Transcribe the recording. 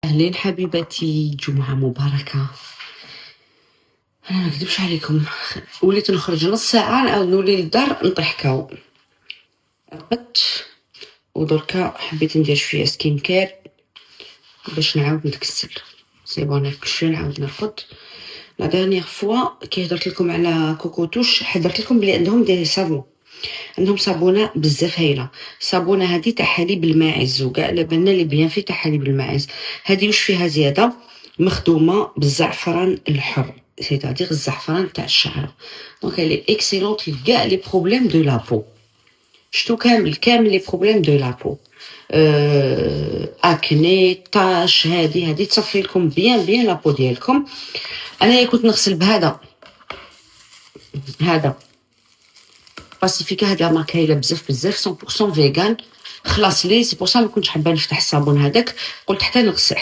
أهلين حبيباتي، جمعة مباركة. أنا ما نكذبش عليكم، وليت نخرج نص ساعة نعاود نولي للدار نضحكاو. رقدت ودركا حبيت ندير شوية سكين كير باش نعاود نتكسل. سي بون أنا كلشي نعاود نرقد. لا ديرنييغ فوا كي هدرت لكم على كوكوتوش حضرت لكم بلي عندهم دي صابون، عندهم صابونه بزاف هايله. صابونه هذه تاع حليب الماعز، وكاع على بالنا لي بيان في تاع حليب الماعز. هذه واش فيها زياده؟ مخدومه بالزعفران الحر، سيتادير الزعفران تاع الشعر. دونك لي اكسيلونت لكاع لي بروبليم دو لابو. شتو كامل لي بروبليم دو لابو، اكني طاش. هذه تصفي لكم بيان لابو ديالكم. انا كنت نغسل بهذا باسيفيكا. هاد لا ماركه هايله بزاف 100% فيغان. خلاص لي سي بور سا ما كنتش حابه نفتح الصابون هذاك، قلت حتى نغسل